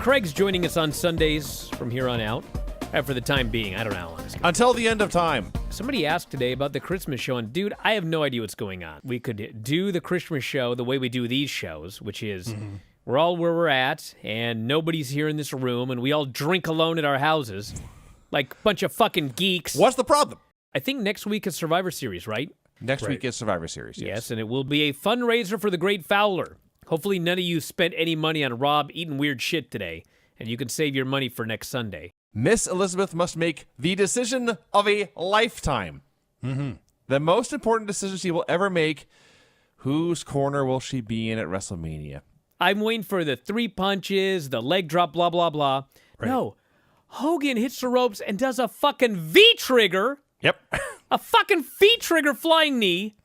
Craig's joining us on Sundays from here on out. For the time being. I don't know how long it's going to Until the end of time. Somebody asked today about the Christmas show, and dude, I have no idea what's going on. We could do the Christmas show the way we do these shows, which is we're all where we're at, and nobody's here in this room, and we all drink alone at our houses like a bunch of fucking geeks. What's the problem? I think next week is Survivor Series, right? Next week is Survivor Series, Yes, and it will be a fundraiser for the Great Fowler. Hopefully none of you spent any money on Rob eating weird shit today, and you can save your money for next Sunday. Miss Elizabeth must make the decision of a lifetime. The most important decision she will ever make. Whose corner will she be in at WrestleMania? I'm waiting for the 3 punches, the leg drop, blah, blah, blah. Right. No. Hogan hits the ropes and does a fucking V-trigger. Yep. A fucking V-trigger flying knee.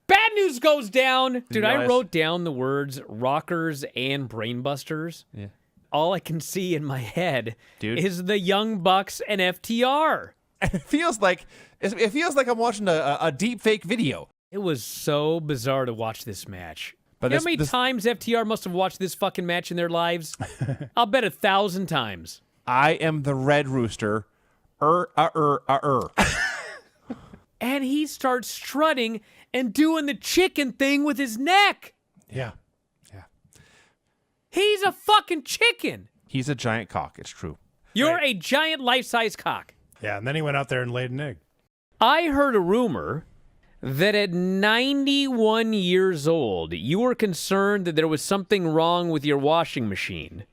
Bad news goes down. Dude, I wrote down the words rockers and brainbusters. Yeah. All I can see in my head is the Young Bucks and FTR. It feels like I'm watching a deep fake video. It was so bizarre to watch this match. But how many times FTR must have watched this fucking match in their lives? I'll bet 1,000 times. I am the Red Rooster. And he starts strutting and doing the chicken thing with his neck. Yeah. He's a fucking chicken. He's a giant cock. It's true. You're a giant life-size cock. Yeah, and then he went out there and laid an egg. I heard a rumor that at 91 years old, you were concerned that there was something wrong with your washing machine.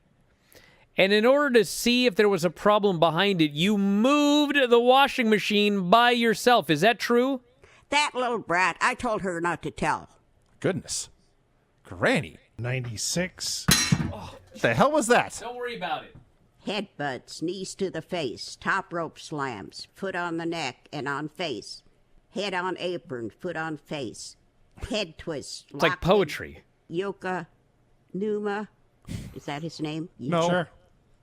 And in order to see if there was a problem behind it, you moved the washing machine by yourself. Is that true? That little brat, I told her not to tell. Goodness. Granny. 96. What the hell was that? Don't worry about it. Headbutts, knees to the face, top rope slams, foot on the neck and on face. Head on apron, foot on face. Head twists. It's like poetry. Yoka Numa. Is that his name? No. Sure.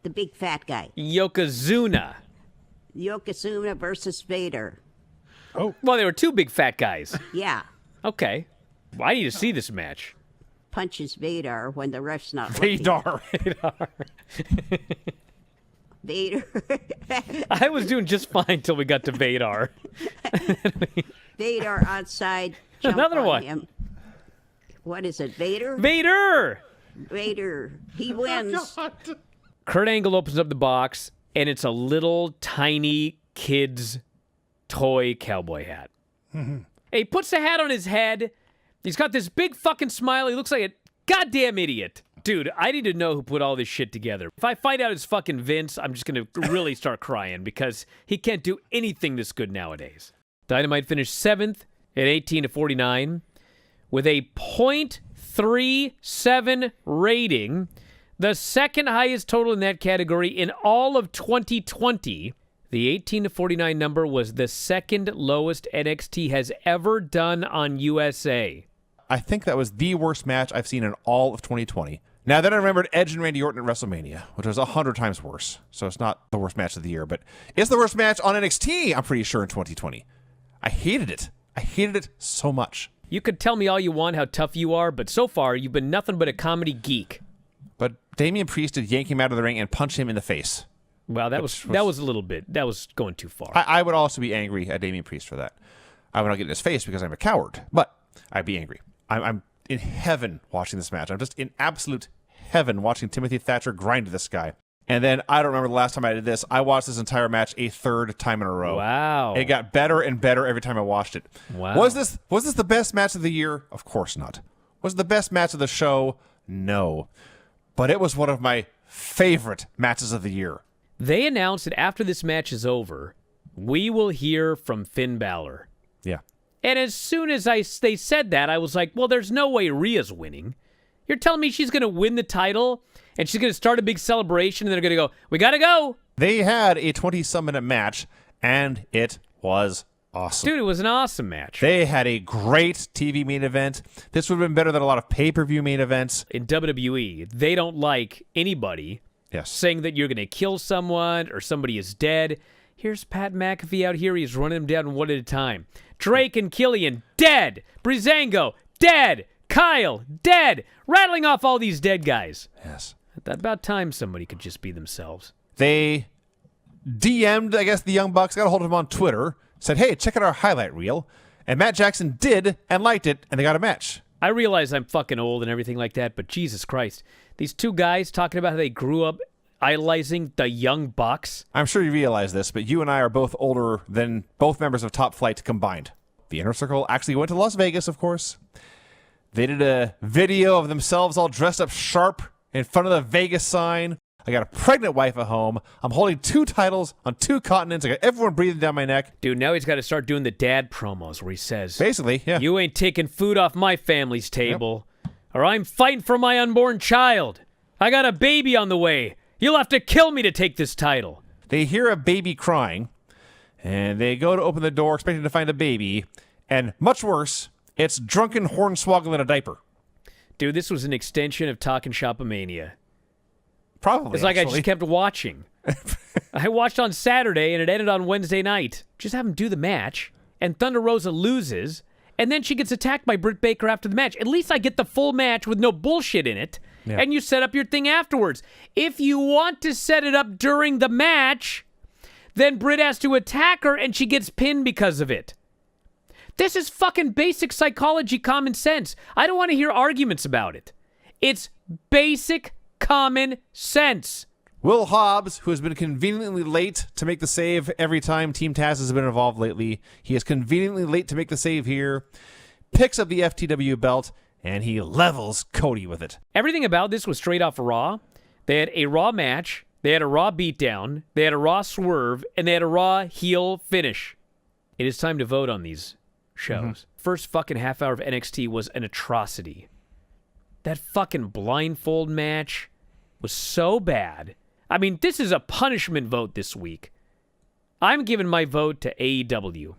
The big fat guy. Yokozuna. Yokozuna versus Vader. Oh. Well, there were two big fat guys. Yeah. Okay. Well, I need to see this match. Punches Vader when the ref's not looking. Vader. I was doing just fine until we got to Vader. Vader outside. Jump Another on one. Him. What is it, Vader? Vader! Vader. He wins. Kurt Angle opens up the box, and it's a little tiny kid's toy cowboy hat. He puts the hat on his head. He's got this big fucking smile. He looks like a goddamn idiot. Dude, I need to know who put all this shit together. If I find out it's fucking Vince, I'm just going to really start crying because he can't do anything this good nowadays. Dynamite finished 7th at 18-49 with a .37 rating, the second highest total in that category in all of 2020. The 18-49 number was the second lowest NXT has ever done on USA. I think that was the worst match I've seen in all of 2020. Now, then I remembered Edge and Randy Orton at WrestleMania, which was 100 times worse. So it's not the worst match of the year, but it's the worst match on NXT, I'm pretty sure, in 2020. I hated it. I hated it so much. You could tell me all you want how tough you are, but so far you've been nothing but a comedy geek. But Damien Priest did yank him out of the ring and punch him in the face. Well, that was a little bit. That was going too far. I would also be angry at Damien Priest for that. I would not get in his face because I'm a coward, but I'd be angry. I'm in heaven watching this match. I'm just in absolute heaven watching Timothy Thatcher grind this guy. And then I don't remember the last time I did this. I watched this entire match a third time in a row. Wow. It got better and better every time I watched it. Wow. Was this the best match of the year? Of course not. Was it the best match of the show? No. But it was one of my favorite matches of the year. They announced that after this match is over, we will hear from Finn Balor. Yeah. And as soon as they said that, I was like, well, there's no way Rhea's winning. You're telling me she's going to win the title, and she's going to start a big celebration, and they're going to go, we got to go. They had a 20-some minute match, and it was awesome. Dude, it was an awesome match. They had a great TV main event. This would have been better than a lot of pay-per-view main events. In WWE, they don't like anybody saying that you're going to kill someone or somebody is dead. Here's Pat McAfee out here. He's running them down one at a time. Drake and Killian, dead. Breezango, dead. Kyle, dead. Rattling off all these dead guys. Yes. About time somebody could just be themselves. They DM'd, I guess, the Young Bucks, got a hold of them on Twitter, said, hey, check out our highlight reel. And Matt Jackson did and liked it, and they got a match. I realize I'm fucking old and everything like that, but Jesus Christ. These two guys talking about how they grew up idolizing the Young Bucks. I'm sure you realize this, but you and I are both older than both members of Top Flight combined. The Inner Circle actually went to Las Vegas, of course. They did a video of themselves all dressed up sharp in front of the Vegas sign. I got a pregnant wife at home. I'm holding 2 titles on 2 continents. I got everyone breathing down my neck. Dude, now he's got to start doing the dad promos where he says, Basically, yeah. you ain't taking food off my family's table, or I'm fighting for my unborn child. I got a baby on the way. You'll have to kill me to take this title. They hear a baby crying, and they go to open the door expecting to find a baby, and much worse, it's drunken Hornswoggle in a diaper. Dude, this was an extension of Talkin' Shopomania. Probably, It's like actually. I just kept watching. I watched on Saturday, and it ended on Wednesday night. Just have him do the match, and Thunder Rosa loses, and then she gets attacked by Britt Baker after the match. At least I get the full match with no bullshit in it, and you set up your thing afterwards. If you want to set it up during the match, then Britt has to attack her, and she gets pinned because of it. This is fucking basic psychology common sense. I don't want to hear arguments about it. It's basic common sense. Will Hobbs, who has been conveniently late to make the save every time Team Taz has been involved lately, he is conveniently late to make the save here, picks up the FTW belt, and he levels Cody with it. Everything about this was straight off Raw. They had a Raw match, they had a Raw beatdown, they had a Raw swerve, and they had a Raw heel finish. It is time to vote on these shows. First fucking half hour of NXT was an atrocity. That fucking blindfold match was so bad. I mean, this is a punishment vote this week. I'm giving my vote to AEW.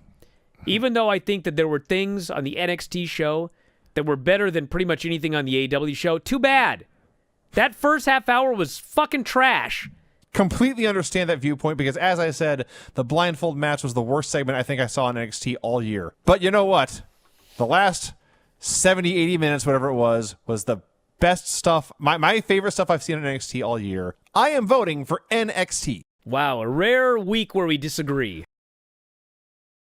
Even though I think that there were things on the NXT show that were better than pretty much anything on the AEW show, too bad. That first half hour was fucking trash. Completely understand that viewpoint because, as I said, the blindfold match was the worst segment I think I saw on NXT all year. But you know what? The last 70, 80 minutes, whatever it was the best stuff, my favorite stuff I've seen on NXT all year. I am voting for NXT. Wow, a rare week where we disagree.